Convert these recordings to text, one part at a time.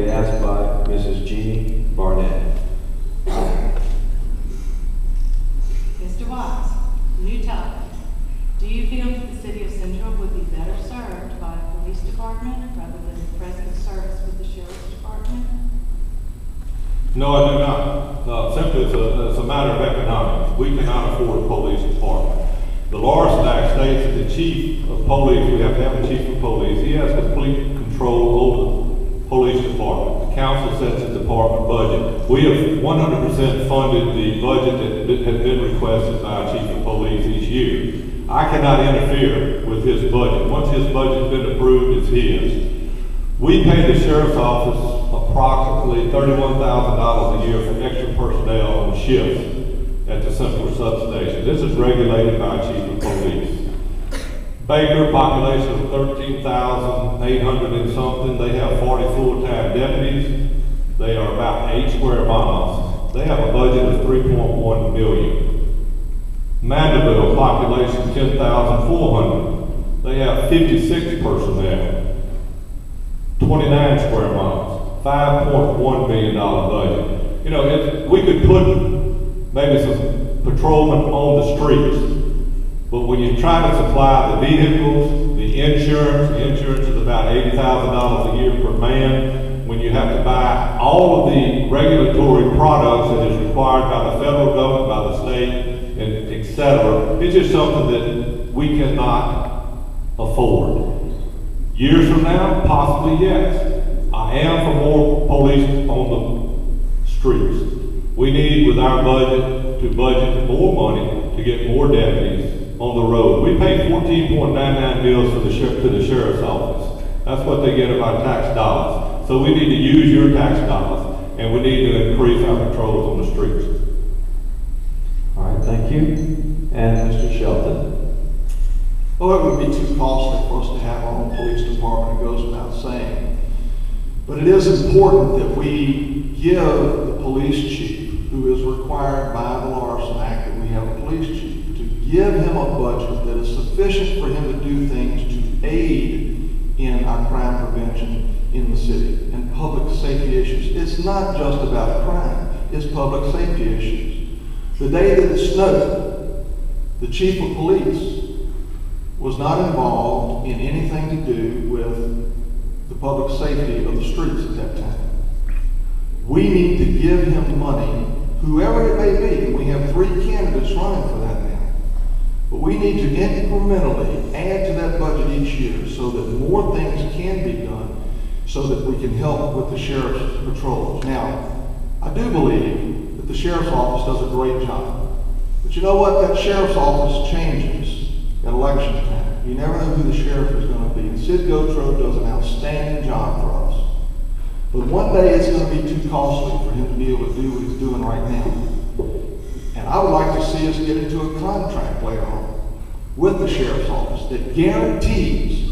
Asked by Mrs. Jeannie Barnett. Mr. Watts, new topic. Do you feel that the City of Central would be better served by a police department rather than present service with the Sheriff's Department? No, I do not. Simply it's a matter of economics. We cannot afford a police department. The Larson Act states that the chief of police, we have to have a chief of police, he has complete control over the police department. The council sets the department budget. We have 100% funded the budget that has been requested by our chief of police each year. I cannot interfere with his budget. Once his budget's been approved, it's his. We pay the sheriff's office approximately $31,000 a year for extra personnel on shifts at the Central substation. This is regulated by our chief of police. Baker, population of 13,800 and something. They have 40 full-time deputies. They are about 8 square miles. They have a budget of $3.1 million. Mandeville, population 10,400. They have 56 personnel, 29 square miles, $5.1 million budget. You know, we could put maybe some patrolmen on the streets, but when you try to supply the vehicles, the insurance is about $80,000 a year per man. When you have to buy all of the regulatory products that is required by the federal government, by the state, and et cetera, it's just something that we cannot afford. Years from now, possibly yes. I am for more police on the streets. We need, with our budget, to budget more money to get more deputies on the road. We pay $14.99 bills to the sheriff's office. That's what they get of our tax dollars. So we need to use your tax dollars, and we need to increase our patrols on the streets. All right, thank you. And Mr. Shelton. Well, it would be too costly for us to have our own police department, it goes without saying. But it is important that we give the police chief, who is required by the Larson Act that we have a police chief, give him a budget that is sufficient for him to do things to aid in our crime prevention in the city and public safety issues. It's not just about crime, it's public safety issues. The day that it snowed, the chief of police was not involved in anything to do with the public safety of the streets at that time. We need to give him money, whoever it may be, and we have 3 candidates running for that now. But we need to incrementally add to that budget each year so that more things can be done so that we can help with the sheriff's patrols. Now, I do believe that the sheriff's office does a great job. But you know what? That sheriff's office changes at election time. You never know who the sheriff is going to be. And Sid Gotro does an outstanding job for us. But one day it's going to be too costly for him to be able to do what he's doing right now. And I would like to see us get into a contract later on with the sheriff's office that guarantees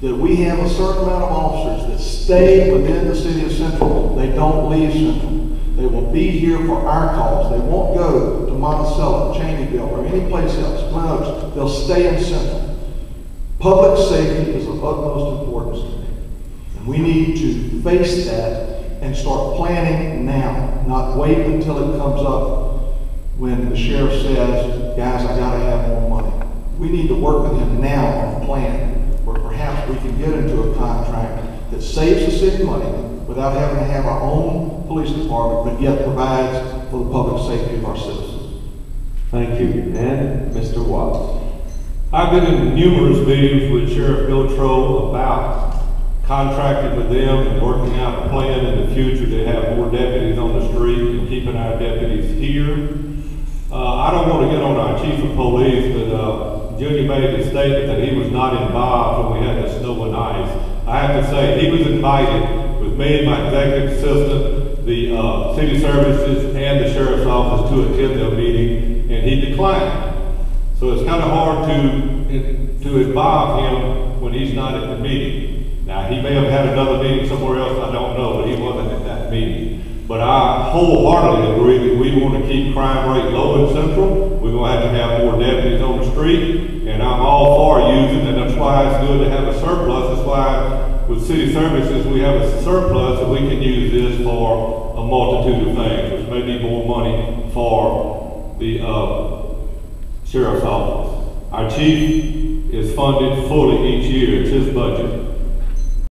that we have a certain amount of officers that stay within the city of Central. They don't leave Central. They will be here for our cause. They won't go to Monticello, Cheneyville, or any place else, Glen Oaks. They'll stay in Central. Public safety is of utmost importance to me. And we need to face that and start planning now, not wait until it comes up when the sheriff says, guys, I gotta have more money. We need to work with him now on a plan where perhaps we can get into a contract that saves the city money without having to have our own police department, but yet provides for the public safety of our citizens. Thank you. And Mr. Watts. I've been in numerous meetings with Sheriff Gotro about contracting with them and working out a plan in the future to have more deputies on the street and keeping our deputies here. I don't want to get on our chief of police, but Junior made the statement that he was not involved when we had the snow and ice. I have to say, he was invited with me and my executive assistant, the city services, and the sheriff's office to attend their meeting, and he declined. So it's kind of hard to involve him when he's not at the meeting. Now, he may have had another meeting somewhere else, I don't know, but he wasn't at that meeting. But I wholeheartedly agree that we want to keep crime rate low in Central. We're going to have more deputies on the street, and I'm all for using, and that's why it's good to have a surplus. That's why with city services, we have a surplus, and we can use this for a multitude of things, which may be more money for the sheriff's office. Our chief is funded fully each year, it's his budget.